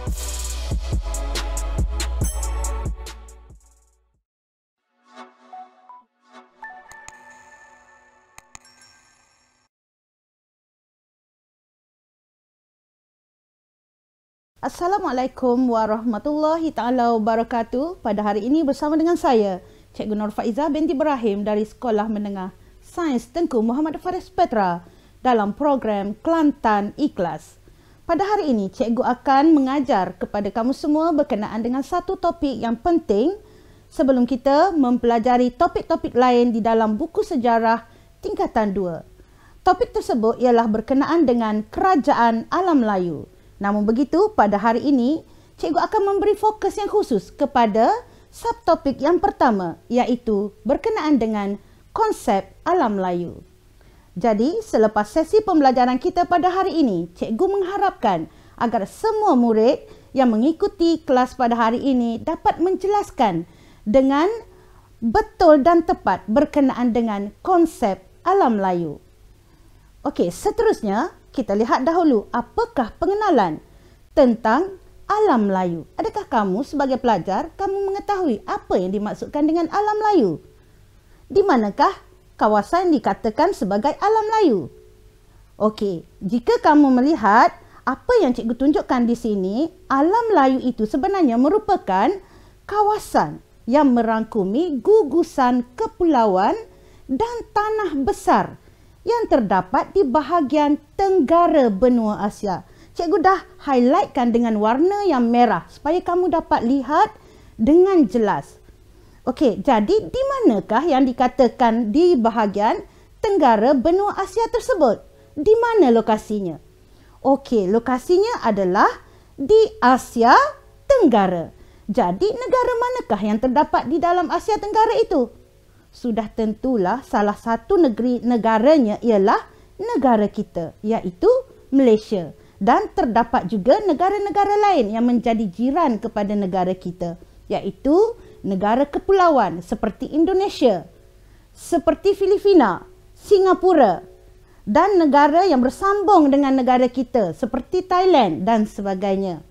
Assalamualaikum warahmatullahi taala wabarakatuh. Pada hari ini bersama dengan saya, Cikgu Nur Faizah binti Ibrahim dari Sekolah Menengah Sains Tengku Muhammad Faris Petra dalam program Kelantan Ikhlas. Pada hari ini, cikgu akan mengajar kepada kamu semua berkenaan dengan satu topik yang penting sebelum kita mempelajari topik-topik lain di dalam buku sejarah tingkatan 2. Topik tersebut ialah berkenaan dengan Kerajaan Alam Melayu. Namun begitu, pada hari ini, cikgu akan memberi fokus yang khusus kepada subtopik yang pertama, iaitu berkenaan dengan konsep alam Melayu. Jadi, selepas sesi pembelajaran kita pada hari ini, cikgu mengharapkan agar semua murid yang mengikuti kelas pada hari ini dapat menjelaskan dengan betul dan tepat berkenaan dengan konsep alam Melayu. Okey, seterusnya, kita lihat dahulu apakah pengenalan tentang alam Melayu. Adakah kamu sebagai pelajar, kamu mengetahui apa yang dimaksudkan dengan alam Melayu? Di manakah kawasan dikatakan sebagai alam Melayu? Okey, jika kamu melihat apa yang cikgu tunjukkan di sini, alam Melayu itu sebenarnya merupakan kawasan yang merangkumi gugusan kepulauan dan tanah besar yang terdapat di bahagian tenggara benua Asia. Cikgu dah highlightkan dengan warna yang merah supaya kamu dapat lihat dengan jelas. Okey, jadi di manakah yang dikatakan di bahagian tenggara benua Asia tersebut? Di mana lokasinya? Okey, lokasinya adalah di Asia Tenggara. Jadi negara manakah yang terdapat di dalam Asia Tenggara itu? Sudah tentulah salah satu negaranya ialah negara kita, iaitu Malaysia. Dan terdapat juga negara-negara lain yang menjadi jiran kepada negara kita, iaitu negara kepulauan seperti Indonesia, seperti Filipina, Singapura, dan negara yang bersambung dengan negara kita seperti Thailand dan sebagainya.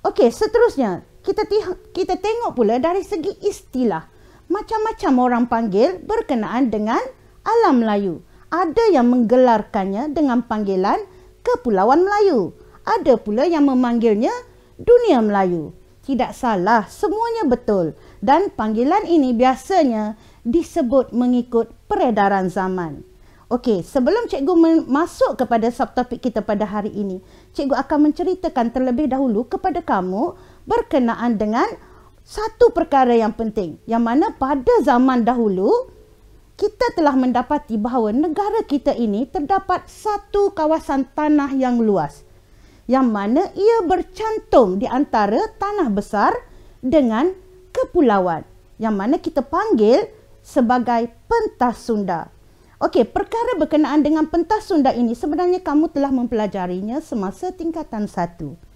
Okey, seterusnya kita tengok pula dari segi istilah. Macam-macam orang panggil berkenaan dengan alam Melayu. Ada yang menggelarkannya dengan panggilan Kepulauan Melayu. Ada pula yang memanggilnya Dunia Melayu. Tidak salah, semuanya betul. Dan panggilan ini biasanya disebut mengikut peredaran zaman. Okey, sebelum cikgu masuk kepada subtopik kita pada hari ini, cikgu akan menceritakan terlebih dahulu kepada kamu berkenaan dengan satu perkara yang penting, yang mana pada zaman dahulu, kita telah mendapati bahawa negara kita ini terdapat satu kawasan tanah yang luas, yang mana ia bercantum di antara tanah besar dengan kepulauan, yang mana kita panggil sebagai pentas Sunda. Okey, perkara berkenaan dengan pentas Sunda ini sebenarnya kamu telah mempelajarinya semasa tingkatan 1.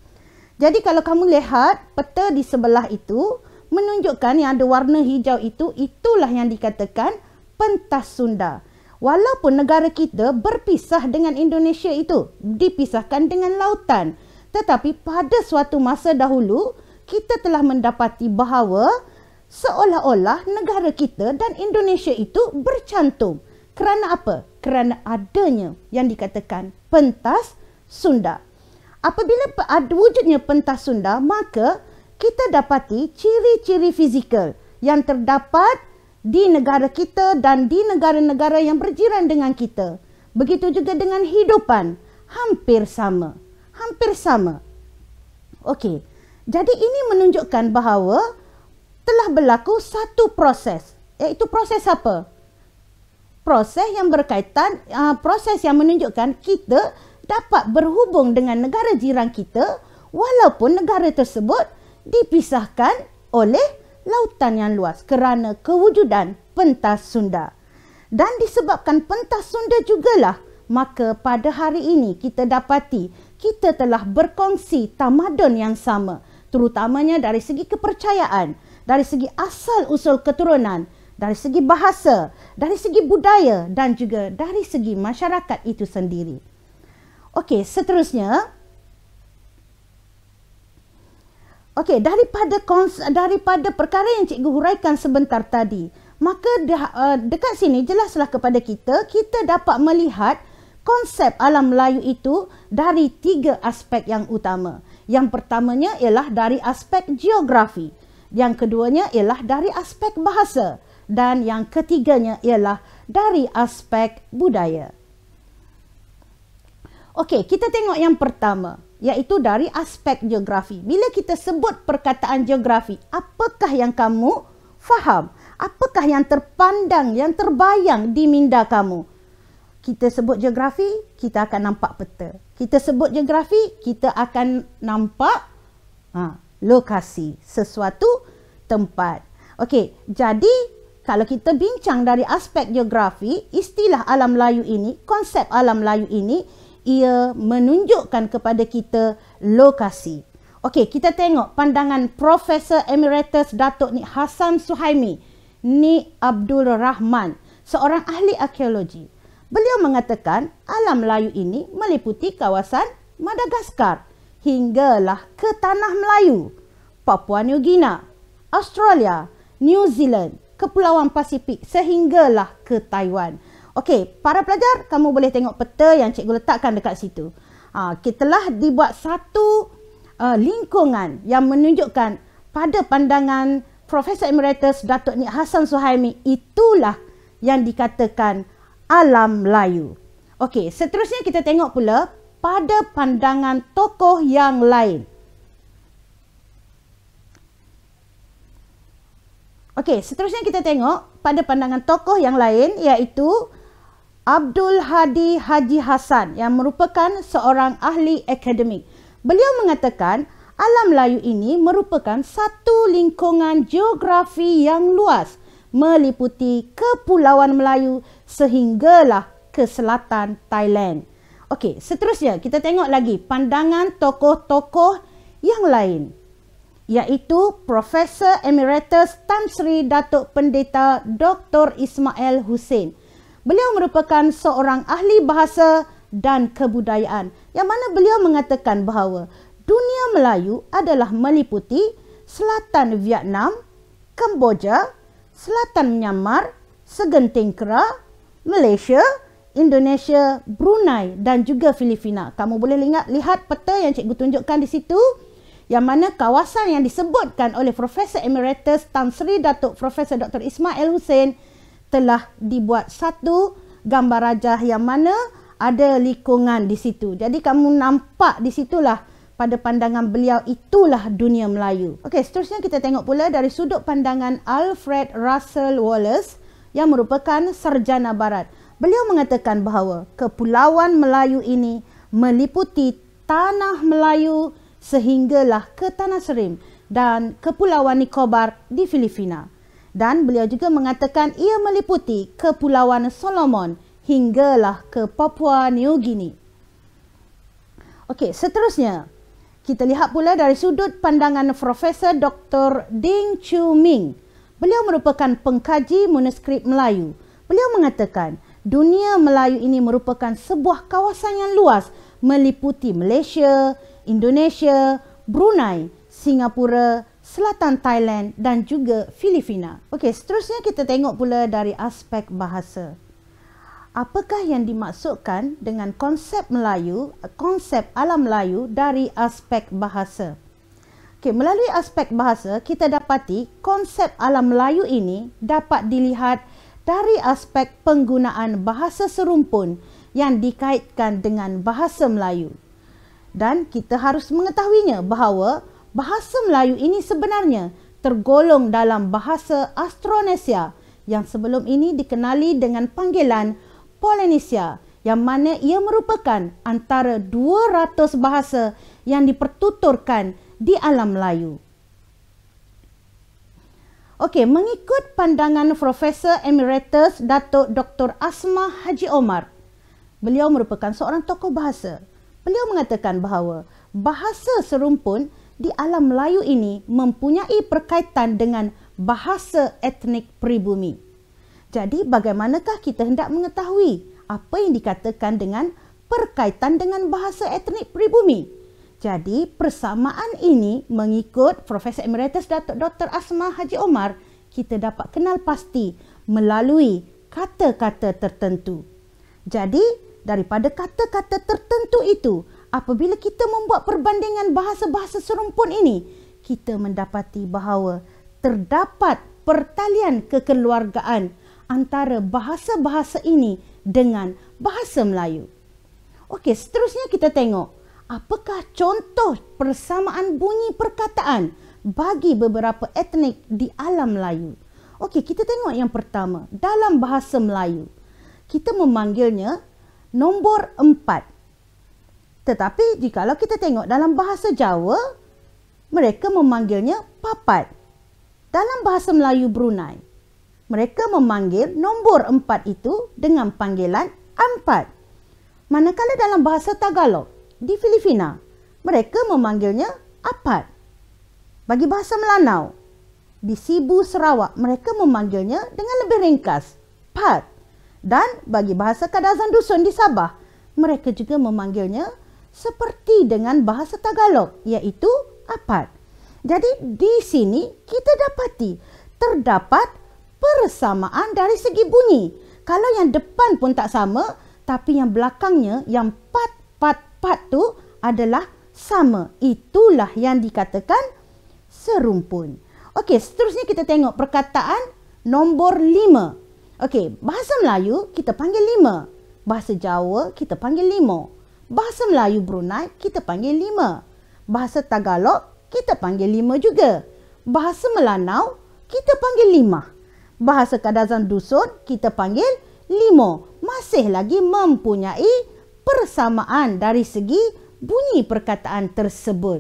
Jadi kalau kamu lihat peta di sebelah itu menunjukkan yang ada warna hijau itu, itulah yang dikatakan pentas Sunda. Walaupun negara kita berpisah dengan Indonesia itu, dipisahkan dengan lautan, tetapi pada suatu masa dahulu kita telah mendapati bahawa seolah-olah negara kita dan Indonesia itu bercantum. Kerana apa? Kerana adanya yang dikatakan pentas Sunda. Apabila wujudnya pentas Sunda, maka kita dapati ciri-ciri fizikal yang terdapat di negara kita dan di negara-negara yang berjiran dengan kita. Begitu juga dengan hidupan, hampir sama. Hampir sama. Okey, jadi ini menunjukkan bahawa telah berlaku satu proses. Iaitu proses apa? Proses yang berkaitan, proses yang menunjukkan kita dapat berhubung dengan negara jiran kita walaupun negara tersebut dipisahkan oleh lautan yang luas kerana kewujudan pentas Sunda. Dan disebabkan pentas Sunda jugalah, maka pada hari ini kita dapati kita telah berkongsi tamadun yang sama, terutamanya dari segi kepercayaan, dari segi asal-usul keturunan, dari segi bahasa, dari segi budaya dan juga dari segi masyarakat itu sendiri. Okey, seterusnya Okey, daripada perkara yang cikgu huraikan sebentar tadi, maka dekat sini jelaslah kepada kita dapat melihat konsep alam Melayu itu dari 3 aspek yang utama. Yang pertamanya ialah dari aspek geografi. Yang keduanya ialah dari aspek bahasa. Dan yang ketiganya ialah dari aspek budaya. Okey, kita tengok yang pertama, iaitu dari aspek geografi. Bila kita sebut perkataan geografi, apakah yang kamu faham? Apakah yang terpandang, yang terbayang di minda kamu? Kita sebut geografi, kita akan nampak peta. Kita sebut geografi, kita akan nampak lokasi, sesuatu tempat. Okey, jadi kalau kita bincang dari aspek geografi, istilah alam Melayu ini, konsep alam Melayu ini, ia menunjukkan kepada kita lokasi. Okey, kita tengok pandangan Profesor Emeritus Datuk Nik Hassan Suhaimi, Nik Abdul Rahman, seorang ahli arkeologi. Beliau mengatakan alam Melayu ini meliputi kawasan Madagaskar hinggalah ke Tanah Melayu, Papua New Guinea, Australia, New Zealand, Kepulauan Pasifik sehinggalah ke Taiwan. Okey, para pelajar, kamu boleh tengok peta yang cikgu letakkan dekat situ. Kita telah dibuat satu lingkungan yang menunjukkan pada pandangan Profesor Emeritus Datuk Nik Hassan Suhaimi, itulah yang dikatakan alam Melayu. Okey, seterusnya kita tengok pula pada pandangan tokoh yang lain. Okey, seterusnya kita tengok pada pandangan tokoh yang lain, iaitu Abdul Hadi Haji Hassan yang merupakan seorang ahli akademik. Beliau mengatakan alam Melayu ini merupakan satu lingkungan geografi yang luas meliputi Kepulauan Melayu sehinggalah ke selatan Thailand. Okey, seterusnya kita tengok lagi pandangan tokoh-tokoh yang lain, iaitu Profesor Emeritus Tan Sri Datuk Pendeta Dr. Ismail Hussein. Beliau merupakan seorang ahli bahasa dan kebudayaan yang mana beliau mengatakan bahawa dunia Melayu adalah meliputi selatan Vietnam, Kemboja, selatan Myanmar, segenting Kera, Malaysia, Indonesia, Brunei dan juga Filipina. Kamu boleh lihat peta yang cikgu tunjukkan di situ, yang mana kawasan yang disebutkan oleh Profesor Emeritus Tan Sri Datuk Profesor Dr. Ismail Hussein telah dibuat satu gambar rajah yang mana ada lingkungan di situ. Jadi kamu nampak di situlah pada pandangan beliau itulah dunia Melayu. Okey, seterusnya kita tengok pula dari sudut pandangan Alfred Russel Wallace yang merupakan sarjana barat. Beliau mengatakan bahawa Kepulauan Melayu ini meliputi Tanah Melayu sehinggalah ke Tanah Serim dan Kepulauan Nicobar di Filipina. Dan beliau juga mengatakan ia meliputi Kepulauan Solomon hinggalah ke Papua New Guinea. Okey, seterusnya kita lihat pula dari sudut pandangan Profesor Dr. Ding Chu Ming. Beliau merupakan pengkaji manuskrip Melayu. Beliau mengatakan dunia Melayu ini merupakan sebuah kawasan yang luas meliputi Malaysia, Indonesia, Brunei, Singapura, selatan Thailand dan juga Filipina. Okey, seterusnya kita tengok pula dari aspek bahasa. Apakah yang dimaksudkan dengan konsep Melayu, konsep alam Melayu dari aspek bahasa? Okey, melalui aspek bahasa kita dapati konsep alam Melayu ini dapat dilihat dari aspek penggunaan bahasa serumpun yang dikaitkan dengan bahasa Melayu. Dan kita harus mengetahuinya bahawa bahasa Melayu ini sebenarnya tergolong dalam bahasa Austronesia yang sebelum ini dikenali dengan panggilan Polynesia, yang mana ia merupakan antara 200 bahasa yang dipertuturkan di alam Melayu. Okey, mengikut pandangan Profesor Emeritus Datuk Dr. Asma Haji Omar, beliau merupakan seorang tokoh bahasa. Beliau mengatakan bahawa bahasa serumpun di alam Melayu ini mempunyai perkaitan dengan bahasa etnik pribumi. Jadi bagaimanakah kita hendak mengetahui apa yang dikatakan dengan perkaitan dengan bahasa etnik pribumi? Jadi persamaan ini mengikut Profesor Emeritus Datuk Dr. Asma Haji Omar, kita dapat kenal pasti melalui kata-kata tertentu. Jadi daripada kata-kata tertentu itu, apabila kita membuat perbandingan bahasa-bahasa serumpun ini, kita mendapati bahawa terdapat pertalian kekeluargaan antara bahasa-bahasa ini dengan bahasa Melayu. Okey, seterusnya kita tengok apakah contoh persamaan bunyi perkataan bagi beberapa etnik di alam Melayu. Okey, kita tengok yang pertama. Dalam bahasa Melayu, kita memanggilnya nombor 4. Tetapi jikalau kita tengok dalam bahasa Jawa, mereka memanggilnya papat. Dalam bahasa Melayu Brunei, mereka memanggil nombor 4 itu dengan panggilan ampat. Manakala dalam bahasa Tagalog di Filipina, mereka memanggilnya apat. Bagi bahasa Melanau, di Sibu, Sarawak, mereka memanggilnya dengan lebih ringkas, pat. Dan bagi bahasa Kadazan Dusun di Sabah, mereka juga memanggilnya seperti dengan bahasa Tagalog, iaitu apat. Jadi di sini kita dapati terdapat persamaan dari segi bunyi. Kalau yang depan pun tak sama, tapi yang belakangnya, yang pat tu adalah sama. Itulah yang dikatakan serumpun. Okey, seterusnya kita tengok perkataan nombor 5. Okey, bahasa Melayu kita panggil 5. Bahasa Jawa kita panggil 5. Bahasa Melayu Brunei kita panggil 5. Bahasa Tagalog kita panggil 5 juga. Bahasa Melanau kita panggil 5. Bahasa Kadazan Dusun kita panggil 5. Masih lagi mempunyai persamaan dari segi bunyi perkataan tersebut.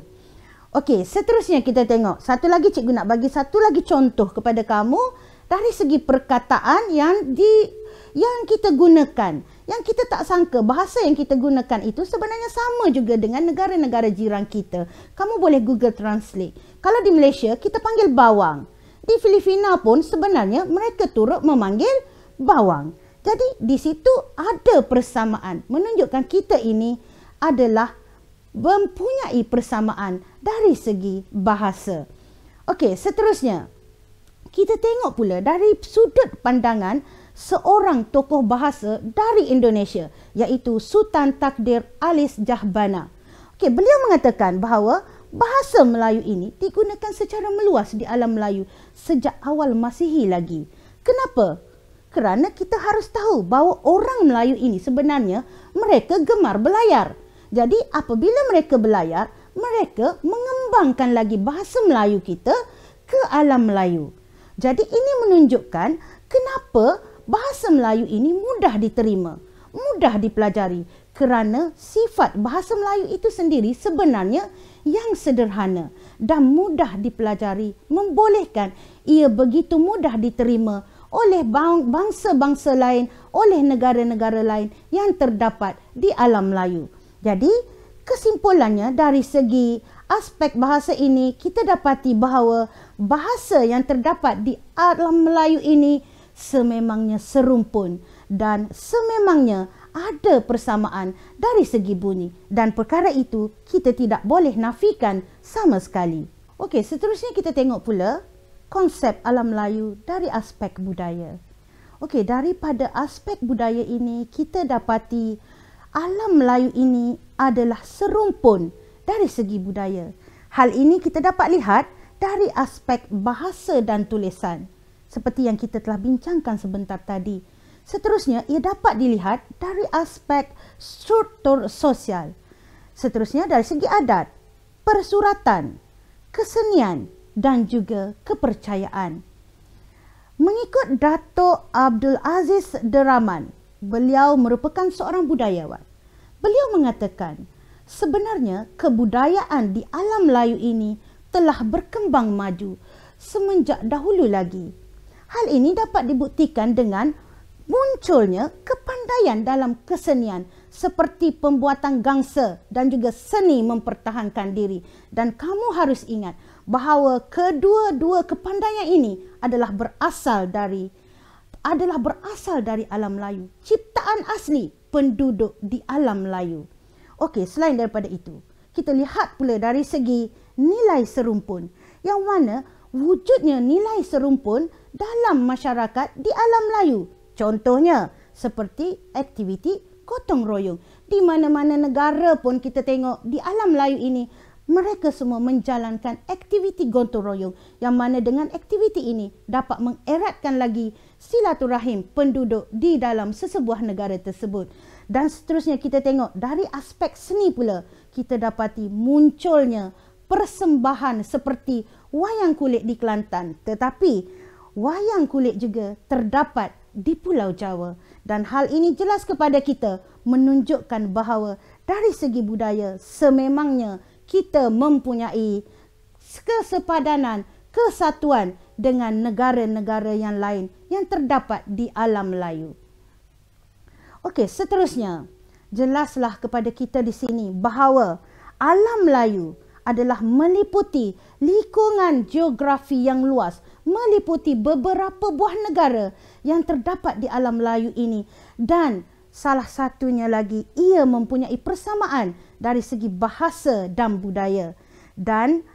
Okey, seterusnya kita tengok. Satu lagi cikgu nak bagi satu lagi contoh kepada kamu dari segi perkataan yang kita gunakan. Yang kita tak sangka bahasa yang kita gunakan itu sebenarnya sama juga dengan negara-negara jiran kita. Kamu boleh Google Translate. Kalau di Malaysia kita panggil bawang. Di Filipina pun sebenarnya mereka turut memanggil bawang. Jadi di situ ada persamaan, menunjukkan kita ini adalah mempunyai persamaan dari segi bahasa. Okey, seterusnya kita tengok pula dari sudut pandangan seorang tokoh bahasa dari Indonesia, iaitu Sultan Takdir Alis Jahbana. Okey, beliau mengatakan bahawa bahasa Melayu ini digunakan secara meluas di alam Melayu sejak awal Masihi lagi. Kenapa? Kerana kita harus tahu bahawa orang Melayu ini sebenarnya mereka gemar belayar. Jadi apabila mereka belayar, mereka mengembangkan lagi bahasa Melayu kita ke alam Melayu. Jadi ini menunjukkan kenapa bahasa Melayu ini mudah diterima, mudah dipelajari. Kerana sifat bahasa Melayu itu sendiri sebenarnya yang sederhana dan mudah dipelajari, membolehkan ia begitu mudah diterima oleh bangsa-bangsa lain, oleh negara-negara lain yang terdapat di alam Melayu. Jadi, kesimpulannya dari segi aspek bahasa ini, kita dapati bahawa bahasa yang terdapat di alam Melayu ini sememangnya serumpun dan sememangnya ada persamaan dari segi bunyi. Dan perkara itu kita tidak boleh nafikan sama sekali. Okey, seterusnya kita tengok pula konsep alam Melayu dari aspek budaya. Okey, daripada aspek budaya ini kita dapati alam Melayu ini adalah serumpun dari segi budaya. Hal ini kita dapat lihat dari aspek bahasa dan tulisan seperti yang kita telah bincangkan sebentar tadi. Seterusnya ia dapat dilihat dari aspek struktur sosial. Seterusnya dari segi adat, persuratan, kesenian dan juga kepercayaan. Mengikut Datuk Abdul Aziz Deraman, beliau merupakan seorang budayawan. Beliau mengatakan, sebenarnya kebudayaan di alam Melayu ini telah berkembang maju semenjak dahulu lagi. Hal ini dapat dibuktikan dengan munculnya kepandaian dalam kesenian seperti pembuatan gangsa dan juga seni mempertahankan diri. Dan kamu harus ingat bahawa kedua-dua kepandaian ini adalah berasal dari alam Melayu, ciptaan asli penduduk di alam Melayu. Okey, selain daripada itu, kita lihat pula dari segi nilai serumpun, yang mana wujudnya nilai serumpun dalam masyarakat di alam Melayu. Contohnya seperti aktiviti gotong royong. Di mana-mana negara pun kita tengok di alam Melayu ini, mereka semua menjalankan aktiviti gotong royong, yang mana dengan aktiviti ini dapat mengeratkan lagi silaturahim penduduk di dalam sesebuah negara tersebut. Dan seterusnya kita tengok dari aspek seni pula, kita dapati munculnya persembahan seperti wayang kulit di Kelantan. Tetapi wayang kulit juga terdapat di Pulau Jawa. Dan hal ini jelas kepada kita menunjukkan bahawa dari segi budaya sememangnya kita mempunyai kesepadanan, kesatuan dengan negara-negara yang lain yang terdapat di alam Melayu. Okey, seterusnya, jelaslah kepada kita di sini bahawa alam Melayu adalah meliputi lingkungan geografi yang luas, meliputi beberapa buah negara yang terdapat di alam Melayu ini, dan salah satunya lagi ia mempunyai persamaan dari segi bahasa dan budaya. Dan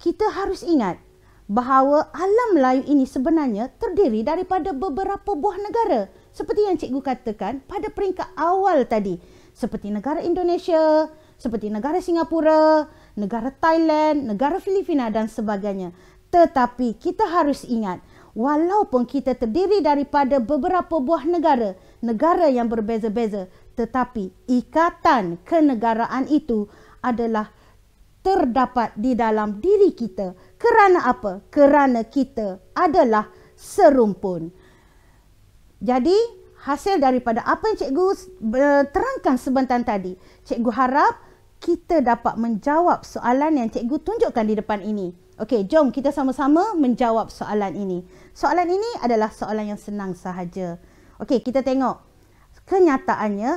kita harus ingat bahawa alam Melayu ini sebenarnya terdiri daripada beberapa buah negara, seperti yang cikgu katakan pada peringkat awal tadi, seperti negara Indonesia, seperti negara Singapura, negara Thailand, negara Filipina dan sebagainya. Tetapi kita harus ingat, walaupun kita terdiri daripada beberapa buah negara, negara yang berbeza-beza, tetapi ikatan kenegaraan itu adalah terdapat di dalam diri kita. Kerana apa? Kerana kita adalah serumpun. Jadi, hasil daripada apa yang cikgu terangkan sebentar tadi, cikgu harap kita dapat menjawab soalan yang cikgu tunjukkan di depan ini. Okey, jom kita sama-sama menjawab soalan ini. Soalan ini adalah soalan yang senang sahaja. Okey, kita tengok. Kenyataannya,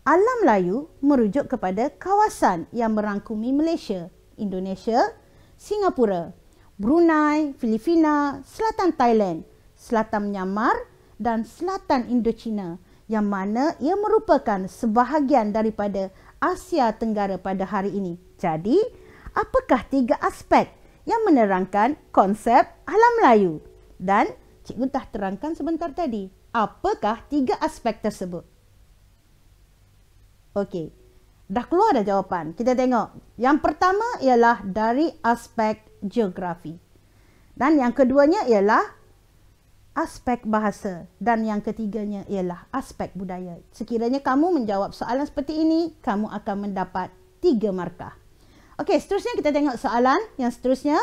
alam Melayu merujuk kepada kawasan yang merangkumi Malaysia, Indonesia, Singapura, Brunei, Filipina, Selatan Thailand, Selatan Myanmar dan Selatan Indochina, yang mana ia merupakan sebahagian daripada Asia Tenggara pada hari ini. Jadi, apakah 3 aspek yang menerangkan konsep alam Melayu? Dan cikgu dah terangkan sebentar tadi. Apakah 3 aspek tersebut? Okey, dah keluar dah jawapan. Kita tengok. Yang pertama ialah dari aspek geografi. Dan yang keduanya ialah aspek bahasa. Dan yang ketiganya ialah aspek budaya. Sekiranya kamu menjawab soalan seperti ini, kamu akan mendapat 3 markah. Okey, seterusnya kita tengok soalan yang seterusnya.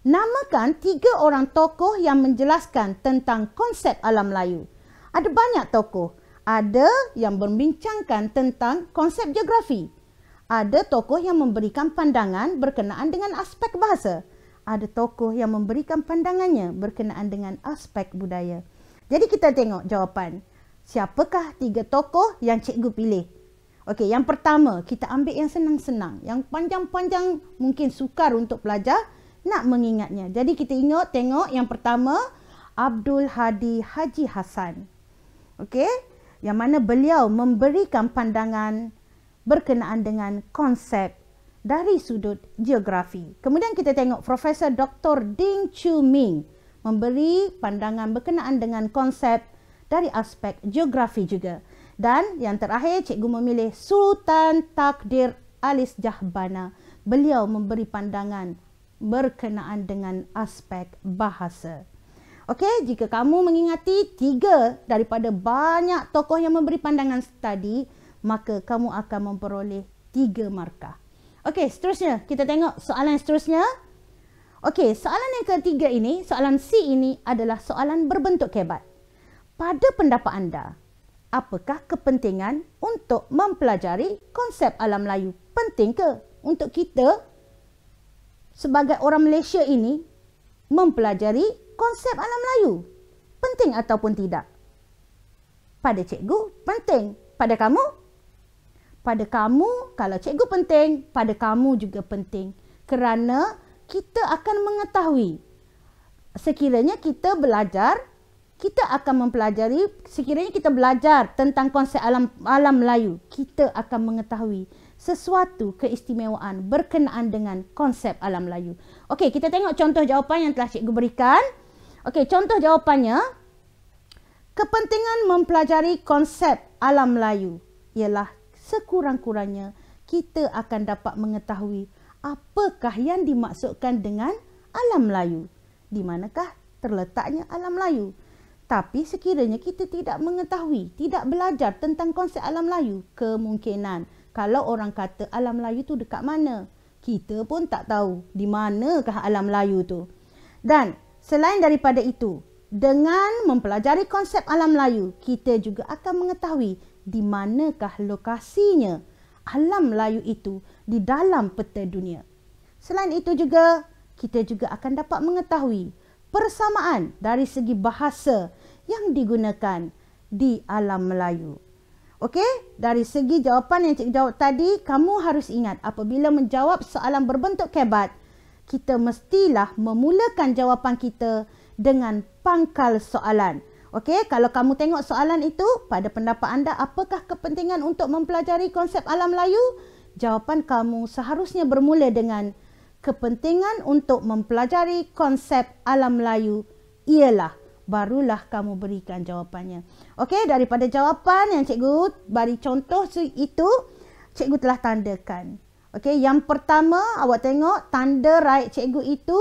Namakan 3 orang tokoh yang menjelaskan tentang konsep alam Melayu. Ada banyak tokoh. Ada yang membincangkan tentang konsep geografi. Ada tokoh yang memberikan pandangan berkenaan dengan aspek bahasa. Ada tokoh yang memberikan pandangannya berkenaan dengan aspek budaya. Jadi kita tengok jawapan. Siapakah 3 tokoh yang cikgu pilih? Okey, yang pertama, kita ambil yang senang-senang. Yang panjang-panjang mungkin sukar untuk pelajar nak mengingatnya. Jadi kita tengok yang pertama, Abdul Hadi Haji Hassan. Okey, yang mana beliau memberikan pandangan berkenaan dengan konsep dari sudut geografi. Kemudian kita tengok Profesor Dr. Ding Chu Ming memberi pandangan berkenaan dengan konsep dari aspek geografi juga. Dan yang terakhir, cikgu memilih Sultan Takdir Alis Jahbana. Beliau memberi pandangan berkenaan dengan aspek bahasa. Okey, jika kamu mengingati 3 daripada banyak tokoh yang memberi pandangan tadi, maka kamu akan memperoleh 3 markah. Okey, seterusnya kita tengok soalan seterusnya. Okey, soalan yang ketiga ini, soalan C ini adalah soalan berbentuk kebat. Pada pendapat anda, apakah kepentingan untuk mempelajari konsep alam Melayu? Penting ke untuk kita sebagai orang Malaysia ini mempelajari konsep alam Melayu? Penting ataupun tidak? Pada cikgu, penting. Pada kamu? Pada kamu, kalau cikgu penting, pada kamu juga penting. Kerana kita akan mengetahui, sekiranya kita belajar, kita akan mempelajari, sekiranya kita belajar tentang konsep alam Melayu, kita akan mengetahui sesuatu keistimewaan berkenaan dengan konsep alam Melayu. Okey, kita tengok contoh jawapan yang telah cikgu berikan. Okey, contoh jawapannya, kepentingan mempelajari konsep alam Melayu ialah sekurang-kurangnya kita akan dapat mengetahui apakah yang dimaksudkan dengan alam Melayu. Di manakah terletaknya alam Melayu? Tapi sekiranya kita tidak mengetahui, tidak belajar tentang konsep alam Melayu, kemungkinan kalau orang kata alam Melayu tu dekat mana, kita pun tak tahu di manakah alam Melayu tu. Dan selain daripada itu, dengan mempelajari konsep alam Melayu, kita juga akan mengetahui di manakah lokasinya alam Melayu itu di dalam peta dunia. Selain itu juga, kita juga akan dapat mengetahui persamaan dari segi bahasa yang digunakan di alam Melayu. Okey, dari segi jawapan yang cikgu jawab tadi, kamu harus ingat apabila menjawab soalan berbentuk kebat, kita mestilah memulakan jawapan kita dengan pangkal soalan. Okey, kalau kamu tengok soalan itu, pada pendapat anda, apakah kepentingan untuk mempelajari konsep alam Melayu? Jawapan kamu seharusnya bermula dengan kepentingan untuk mempelajari konsep alam Melayu ialah, barulah kamu berikan jawapannya. Okey, daripada jawapan yang cikgu beri contoh itu, cikgu telah tandakan. Okey, yang pertama awak tengok tanda right cikgu itu,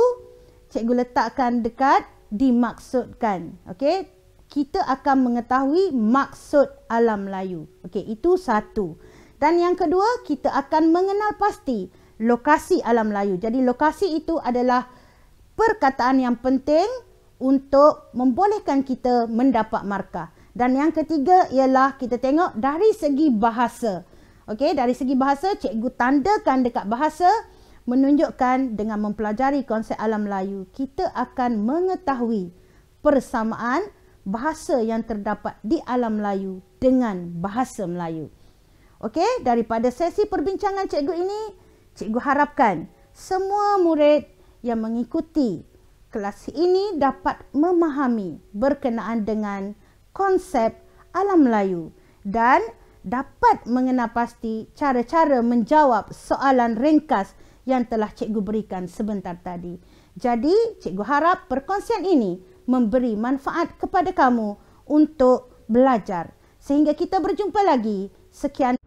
cikgu letakkan dekat dimaksudkan. Okey, kita akan mengetahui maksud alam Melayu. Okey, itu satu. Dan yang kedua, kita akan mengenal pasti lokasi alam Melayu. Jadi lokasi itu adalah perkataan yang penting untuk membolehkan kita mendapat markah. Dan yang ketiga ialah kita tengok dari segi bahasa. Okey, dari segi bahasa, cikgu tandakan dekat bahasa menunjukkan dengan mempelajari konsep alam Melayu, kita akan mengetahui persamaan bahasa yang terdapat di alam Melayu dengan bahasa Melayu. Okey, daripada sesi perbincangan cikgu ini, cikgu harapkan semua murid yang mengikuti kelas ini dapat memahami berkenaan dengan konsep alam Melayu dan dapat mengenal pasti cara-cara menjawab soalan ringkas yang telah cikgu berikan sebentar tadi. Jadi, cikgu harap perkongsian ini memberi manfaat kepada kamu untuk belajar. Sehingga kita berjumpa lagi. Sekian.